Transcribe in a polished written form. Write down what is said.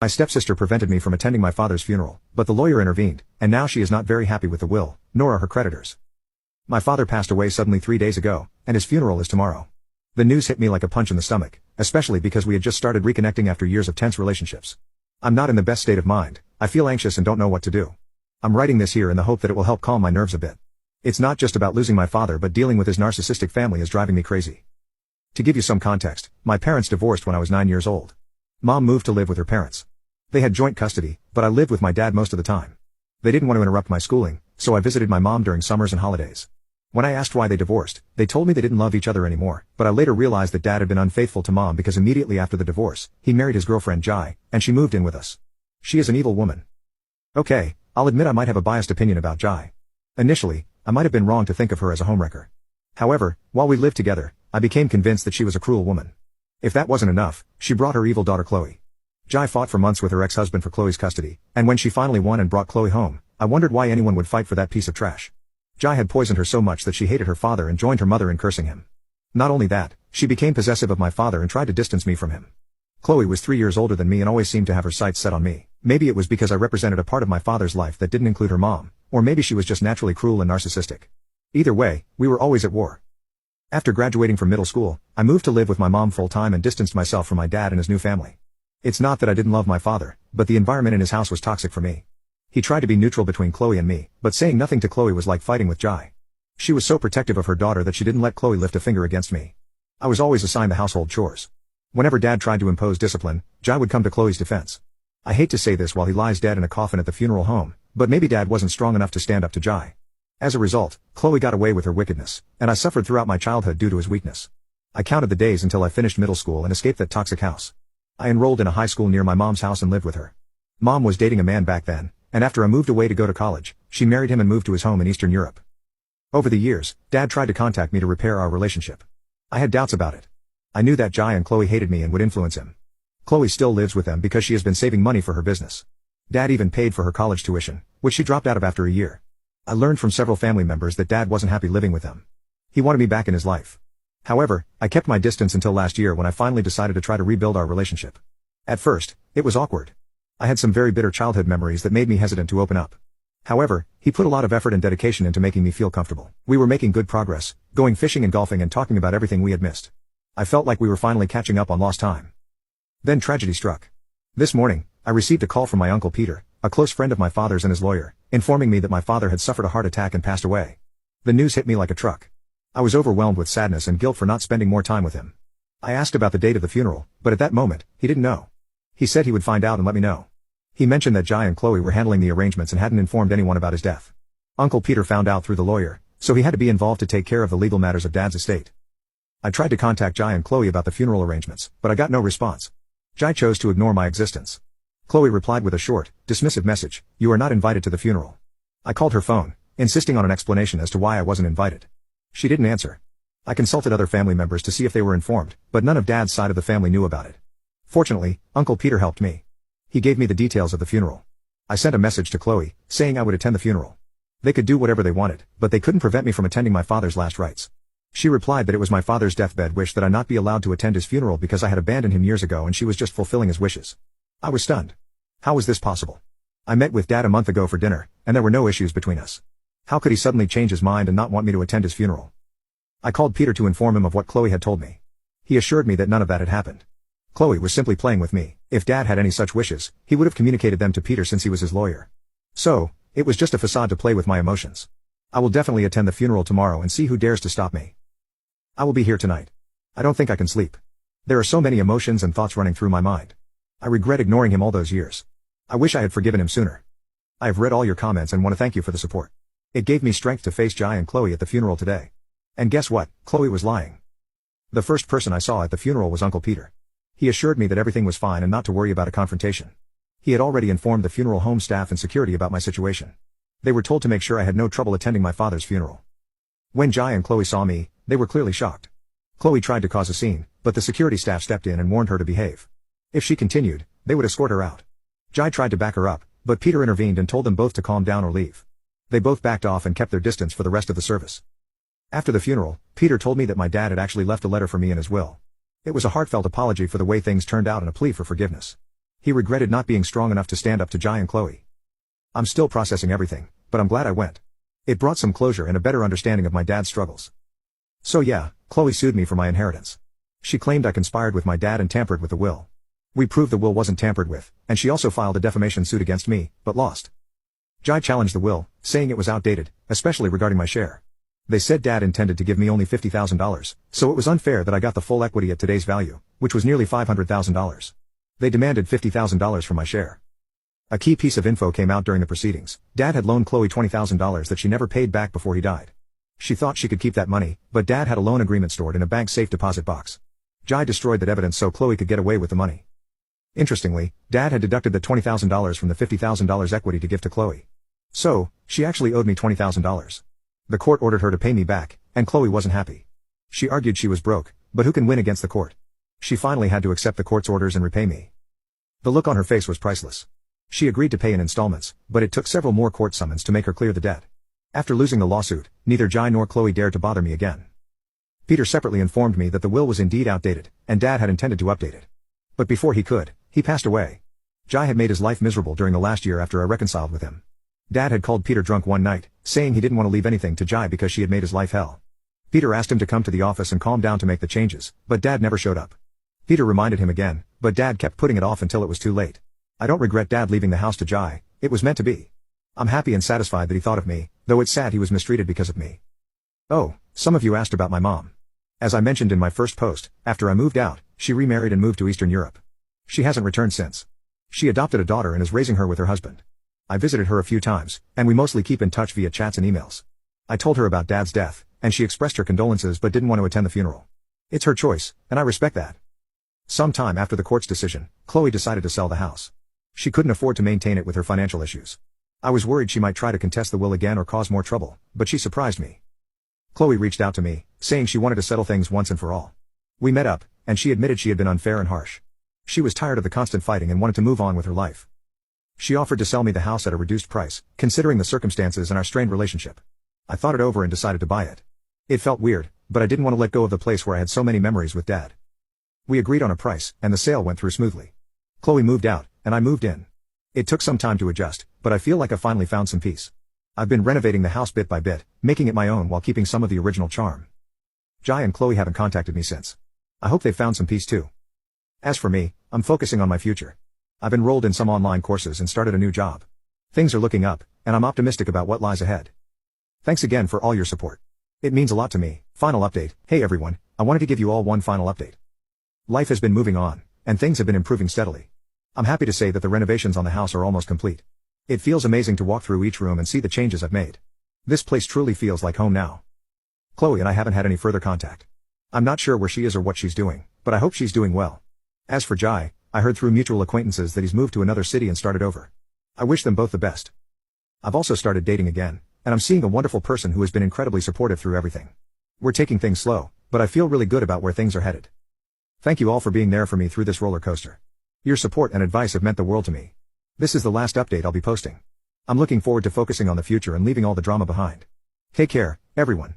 My stepsister prevented me from attending my father's funeral, but the lawyer intervened, and now she is not very happy with the will, nor are her creditors. My father passed away suddenly 3 days ago, and his funeral is tomorrow. The news hit me like a punch in the stomach, especially because we had just started reconnecting after years of tense relationships. I'm not in the best state of mind, I feel anxious and don't know what to do. I'm writing this here in the hope that it will help calm my nerves a bit. It's not just about losing my father, but dealing with his narcissistic family is driving me crazy. To give you some context, my parents divorced when I was 9 years old. Mom moved to live with her parents. They had joint custody, but I lived with my dad most of the time. They didn't want to interrupt my schooling, so I visited my mom during summers and holidays. When I asked why they divorced, they told me they didn't love each other anymore, but I later realized that dad had been unfaithful to mom because immediately after the divorce, he married his girlfriend Jai, and she moved in with us. She is an evil woman. Okay, I'll admit I might have a biased opinion about Jai. Initially, I might have been wrong to think of her as a homewrecker. However, while we lived together, I became convinced that she was a cruel woman. If that wasn't enough, she brought her evil daughter Chloe. Jai fought for months with her ex-husband for Chloe's custody, and when she finally won and brought Chloe home, I wondered why anyone would fight for that piece of trash. Jai had poisoned her so much that she hated her father and joined her mother in cursing him. Not only that, she became possessive of my father and tried to distance me from him. Chloe was 3 years older than me and always seemed to have her sights set on me. Maybe it was because I represented a part of my father's life that didn't include her mom, or maybe she was just naturally cruel and narcissistic. Either way, we were always at war. After graduating from middle school, I moved to live with my mom full-time and distanced myself from my dad and his new family. It's not that I didn't love my father, but the environment in his house was toxic for me. He tried to be neutral between Chloe and me, but saying nothing to Chloe was like fighting with Jai. She was so protective of her daughter that she didn't let Chloe lift a finger against me. I was always assigned the household chores. Whenever dad tried to impose discipline, Jai would come to Chloe's defense. I hate to say this while he lies dead in a coffin at the funeral home, but maybe dad wasn't strong enough to stand up to Jai. As a result, Chloe got away with her wickedness, and I suffered throughout my childhood due to his weakness. I counted the days until I finished middle school and escaped that toxic house. I enrolled in a high school near my mom's house and lived with her. Mom was dating a man back then, and after I moved away to go to college, she married him and moved to his home in Eastern Europe. Over the years, dad tried to contact me to repair our relationship. I had doubts about it. I knew that Jai and Chloe hated me and would influence him. Chloe still lives with them because she has been saving money for her business. Dad even paid for her college tuition, which she dropped out of after a year. I learned from several family members that dad wasn't happy living with them. He wanted me back in his life. However, I kept my distance until last year when I finally decided to try to rebuild our relationship. At first, it was awkward. I had some very bitter childhood memories that made me hesitant to open up. However, he put a lot of effort and dedication into making me feel comfortable. We were making good progress, going fishing and golfing and talking about everything we had missed. I felt like we were finally catching up on lost time. Then tragedy struck. This morning, I received a call from my uncle Peter, a close friend of my father's and his lawyer, informing me that my father had suffered a heart attack and passed away. The news hit me like a truck. I was overwhelmed with sadness and guilt for not spending more time with him. I asked about the date of the funeral, but at that moment, he didn't know. He said he would find out and let me know. He mentioned that Jai and Chloe were handling the arrangements and hadn't informed anyone about his death. Uncle Peter found out through the lawyer, so he had to be involved to take care of the legal matters of Dad's estate. I tried to contact Jai and Chloe about the funeral arrangements, but I got no response. Jai chose to ignore my existence. Chloe replied with a short, dismissive message, "You are not invited to the funeral." I called her phone, insisting on an explanation as to why I wasn't invited. She didn't answer. I consulted other family members to see if they were informed, but none of Dad's side of the family knew about it. Fortunately, Uncle Peter helped me. He gave me the details of the funeral. I sent a message to Chloe, saying I would attend the funeral. They could do whatever they wanted, but they couldn't prevent me from attending my father's last rites. She replied that it was my father's deathbed wish that I not be allowed to attend his funeral because I had abandoned him years ago and she was just fulfilling his wishes. I was stunned. How was this possible? I met with Dad a month ago for dinner, and there were no issues between us. How could he suddenly change his mind and not want me to attend his funeral? I called Peter to inform him of what Chloe had told me. He assured me that none of that had happened. Chloe was simply playing with me. If Dad had any such wishes, he would have communicated them to Peter since he was his lawyer. So, it was just a facade to play with my emotions. I will definitely attend the funeral tomorrow and see who dares to stop me. I will be here tonight. I don't think I can sleep. There are so many emotions and thoughts running through my mind. I regret ignoring him all those years. I wish I had forgiven him sooner. I have read all your comments and want to thank you for the support. It gave me strength to face Jai and Chloe at the funeral today. And guess what? Chloe was lying. The first person I saw at the funeral was Uncle Peter. He assured me that everything was fine and not to worry about a confrontation. He had already informed the funeral home staff and security about my situation. They were told to make sure I had no trouble attending my father's funeral. When Jai and Chloe saw me, they were clearly shocked. Chloe tried to cause a scene, but the security staff stepped in and warned her to behave. If she continued, they would escort her out. Jai tried to back her up, but Peter intervened and told them both to calm down or leave. They both backed off and kept their distance for the rest of the service. After the funeral, Peter told me that my dad had actually left a letter for me in his will. It was a heartfelt apology for the way things turned out and a plea for forgiveness. He regretted not being strong enough to stand up to Jai and Chloe. I'm still processing everything, but I'm glad I went. It brought some closure and a better understanding of my dad's struggles. So yeah, Chloe sued me for my inheritance. She claimed I conspired with my dad and tampered with the will. We proved the will wasn't tampered with, and she also filed a defamation suit against me, but lost. Jai challenged the will, saying it was outdated, especially regarding my share. They said Dad intended to give me only $50,000, so it was unfair that I got the full equity at today's value, which was nearly $500,000. They demanded $50,000 for my share. A key piece of info came out during the proceedings. Dad had loaned Chloe $20,000 that she never paid back before he died. She thought she could keep that money, but Dad had a loan agreement stored in a bank safe deposit box. Jai destroyed that evidence so Chloe could get away with the money. Interestingly, Dad had deducted the $20,000 from the $50,000 equity to give to Chloe. So, she actually owed me $20,000. The court ordered her to pay me back, and Chloe wasn't happy. She argued she was broke, but who can win against the court? She finally had to accept the court's orders and repay me. The look on her face was priceless. She agreed to pay in installments, but it took several more court summons to make her clear the debt. After losing the lawsuit, neither Jai nor Chloe dared to bother me again. Peter separately informed me that the will was indeed outdated, and Dad had intended to update it. But before he could, he passed away. Jai had made his life miserable during the last year after I reconciled with him. Dad had called Peter drunk one night, saying he didn't want to leave anything to Jai because she had made his life hell. Peter asked him to come to the office and calm down to make the changes, but Dad never showed up. Peter reminded him again, but Dad kept putting it off until it was too late. I don't regret Dad leaving the house to Jai, it was meant to be. I'm happy and satisfied that he thought of me, though it's sad he was mistreated because of me. Oh, some of you asked about my mom. As I mentioned in my first post, after I moved out, she remarried and moved to Eastern Europe. She hasn't returned since. She adopted a daughter and is raising her with her husband. I visited her a few times, and we mostly keep in touch via chats and emails. I told her about Dad's death, and she expressed her condolences but didn't want to attend the funeral. It's her choice, and I respect that. Sometime after the court's decision, Chloe decided to sell the house. She couldn't afford to maintain it with her financial issues. I was worried she might try to contest the will again or cause more trouble, but she surprised me. Chloe reached out to me, saying she wanted to settle things once and for all. We met up, and she admitted she had been unfair and harsh. She was tired of the constant fighting and wanted to move on with her life. She offered to sell me the house at a reduced price, considering the circumstances and our strained relationship. I thought it over and decided to buy it. It felt weird, but I didn't want to let go of the place where I had so many memories with Dad. We agreed on a price, and the sale went through smoothly. Chloe moved out, and I moved in. It took some time to adjust, but I feel like I finally found some peace. I've been renovating the house bit by bit, making it my own while keeping some of the original charm. Jai and Chloe haven't contacted me since. I hope they've found some peace too. As for me, I'm focusing on my future. I've enrolled in some online courses and started a new job. Things are looking up, and I'm optimistic about what lies ahead. Thanks again for all your support. It means a lot to me. Final update. Hey everyone, I wanted to give you all one final update. Life has been moving on, and things have been improving steadily. I'm happy to say that the renovations on the house are almost complete. It feels amazing to walk through each room and see the changes I've made. This place truly feels like home now. Chloe and I haven't had any further contact. I'm not sure where she is or what she's doing, but I hope she's doing well. As for Jai, I heard through mutual acquaintances that he's moved to another city and started over. I wish them both the best. I've also started dating again, and I'm seeing a wonderful person who has been incredibly supportive through everything. We're taking things slow, but I feel really good about where things are headed. Thank you all for being there for me through this roller coaster. Your support and advice have meant the world to me. This is the last update I'll be posting. I'm looking forward to focusing on the future and leaving all the drama behind. Take care, everyone.